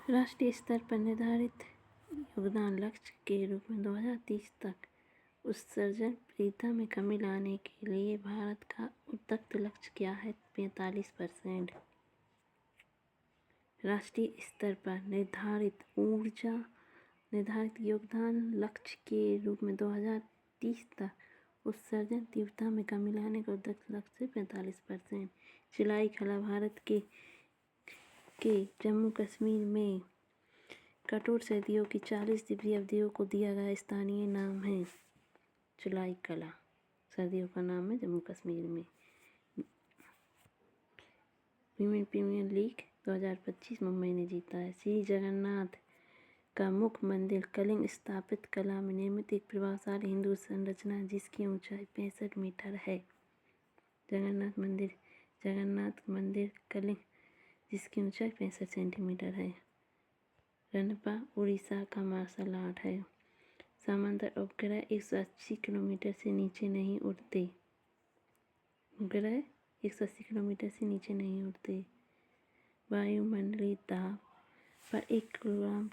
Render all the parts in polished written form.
राष्ट्रीय स्तर पर निर्धारित योगदान लक्ष्य के रूप में 2030 तक उत्सर्जन वृद्धि में कमी लाने के लिए भारत का उद्युक्त लक्ष्य क्या है? 45%। राष्ट्रीय स्तर पर निर्धारित योगदान लक्ष्य के रूप में 2030 तक उत्सर्जन तीव्रता में कमी लाने का उद्युक्त लक्ष्य 45%। चिलाई कला भारत के जम्मू कश्मीर में कठोर सर्दियों की 40 दिवसीय अवधियों को दिया गया स्थानीय नाम है। चिलाई कला सर्दियों का नाम है जम्मू कश्मीर में। विमेन प्रीमियर लीग 2025 मुंबई ने जीता है। श्री जगन्नाथ का मुख्य मंदिर कलिंग स्थापित कला में निर्मित एक प्रभावशाली हिंदू संरचना है जिसकी ऊंचाई 65 मीटर है। जगन्नाथ मंदिर कलिंग जिसकी ऊंचाई 65 सेंटीमीटर है। रनपा उड़ीसा का मार्शल आर्ट है। समांतर उपग्रह 180 किलोमीटर से नीचे नहीं उड़ते। उपग्रह 180 किलोमीटर से नीचे नहीं उड़ते। वायुमंडलीय दाब पर 1 किलोग्राम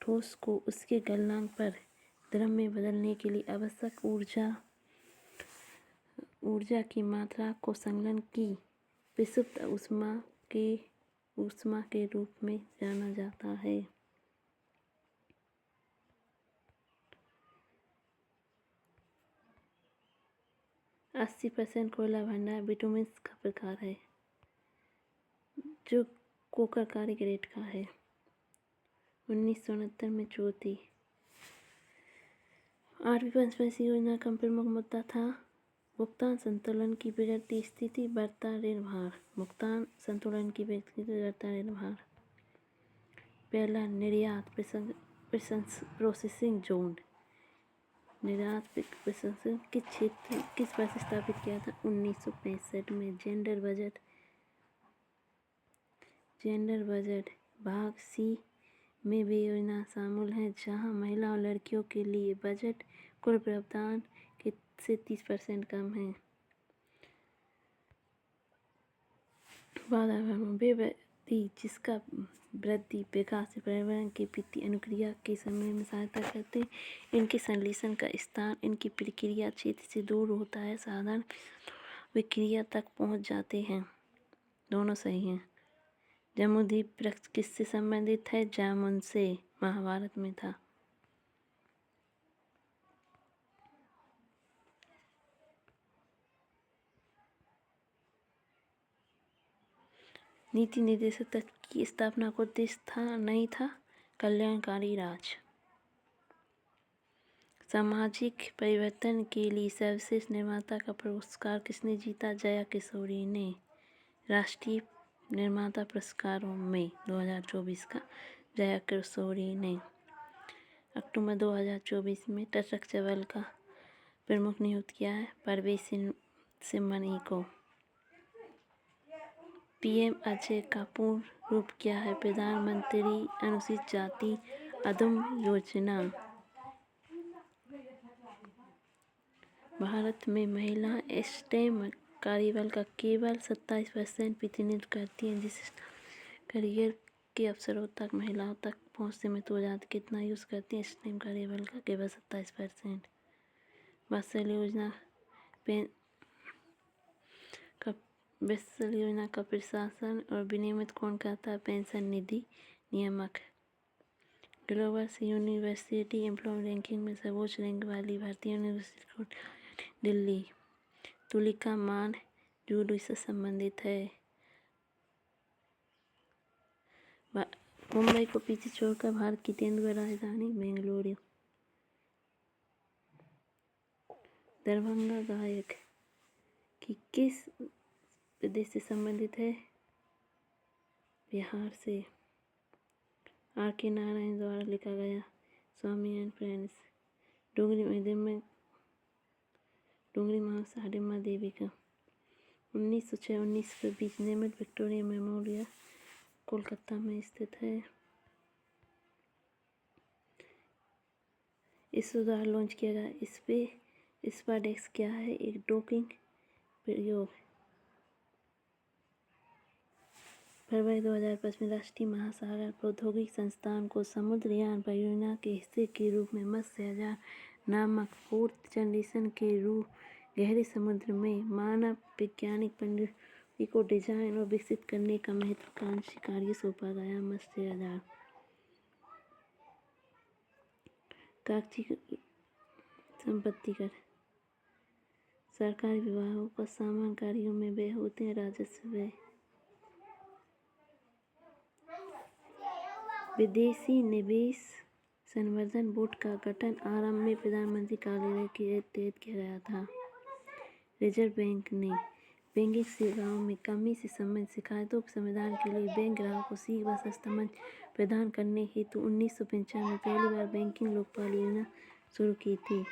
ठोस को उसके गलनांक पर द्रव में बदलने के लिए आवश्यक ऊर्जा की मात्रा को संलयन की विषुप्त ऊष्मा के रूप में जाना जाता है। । 80% कोयला भंडार बिटुमिन्स का प्रकार है जो कोकरकारी ग्रेड का है। 1969 में चौथी 8वीं पंचवर्षीय योजना का प्रमुख मुद्दा था भुगतान संतुलन की बिगड़ती स्थिति, बढ़ता ऋण भार। भुगतान संतुलन की बिगड़ती बढ़ता ऋण भार। पहला निर्यात प्रोसेसिंग जोन। निर्यात प्रसंस्करण किस क्षेत्र किस वर्ष स्थापित किया था? 1965 में। जेंडर बजट भाग सी में वे योजना शामिल हैं जहां महिला और लड़कियों के लिए बजट कुल प्रावधान से 30% कम है। वे व्यक्ति जिसका वृद्धि विकास से पर्यावरण के प्रति अनुक्रिया के समय में सहायता करते हैं। इनके संश्लेषण का स्थान इनकी प्रक्रिया क्षेत्र से दूर होता है। साधारण विक्रिया तक पहुंच जाते हैं। दोनों सही हैं। जम्बूद्वीप वृक्ष किससे संबंधित है? जामुन से। महाभारत में था। नीति निर्देशक तत्व की स्थापना का उद्देश्य नहीं था कल्याणकारी राज। सामाजिक परिवर्तन के लिए सर्वश्रेष्ठ निर्माता का पुरस्कार किसने जीता? जया किशोरी ने। राष्ट्रीय निर्माता पुरस्कारों में 2024 का जया किशोरी ने। अक्टूबर 2024 में टचक बल का प्रमुख नियुक्त किया है परवेश सिमनी को। पीएम अजय का पूर्ण रूप क्या है? प्रधानमंत्री अनुसूचित जाति अदम योजना। भारत में महिला स्टेम कार्यबल का केवल 27% प्रतिनिधित्व करती हैं जिस करियर के अवसरों तक महिलाओं तक पहुँच सीमित हो जाती। कितना यूज़ करती है स्टेम कार्यबल का? केवल 27%। वात्सल्य योजना का प्रशासन और विनियमित कौन करता है? पेंशन निधि नियामक। ग्लोबल यूनिवर्सिटी एम्प्लॉयमेंट रैंकिंग में सर्वोच्च रैंक वाली भारतीय यूनिवर्सिटी दिल्ली। तुलिका मान जूडो से संबंधित है। मुंबई को पीछे छोड़कर भारत की तेंदुआ राजधानी बेंगलुरु। दरभंगा गायक की किस प्रदेश से संबंधित है? बिहार से। R.K. नारायण द्वारा लिखा गया स्वामी एंड फ्रेंड्स। डूंगरी महावसा हडिम्बा देवी का 1906-19 के बीच निर्मित विक्टोरिया मेमोरियल कोलकाता में स्थित है। इस द्वारा लॉन्च किया गया स्पाडेक्स क्या है? एक डॉकिंग प्रयोग। फरवरी 2005 में राष्ट्रीय महासागर प्रौद्योगिकी संस्थान को समुद्रयान परियोजना के हिस्से के रूप में मत्स्ययान नामक फोर्थ जनरेशन के गहरे समुद्र में मानव वैज्ञानिक प्रणाली को डिजाइन और विकसित करने का महत्वाकांक्षी कार्य सौंपा गया। मत्स्ययान कागजी संपत्ति कर सरकारी विभागों का सामान्य कार्यों में व्यय होते हैं। राजस्व व्यय विदेशी निवेश संवर्धन बोर्ड का गठन आरंभ में प्रधानमंत्री कार्यालय के तहत किया गया था। रिजर्व बैंक ने बैंकिंग सेवाओं में कमी से संबंधित शिकायतों के समाधान के लिए बैंक ग्राहकों को शीघ्र व सस्ता मंच प्रदान करने हेतु 1995 में पहली बार बैंकिंग लोकपाल योजना शुरू की थी।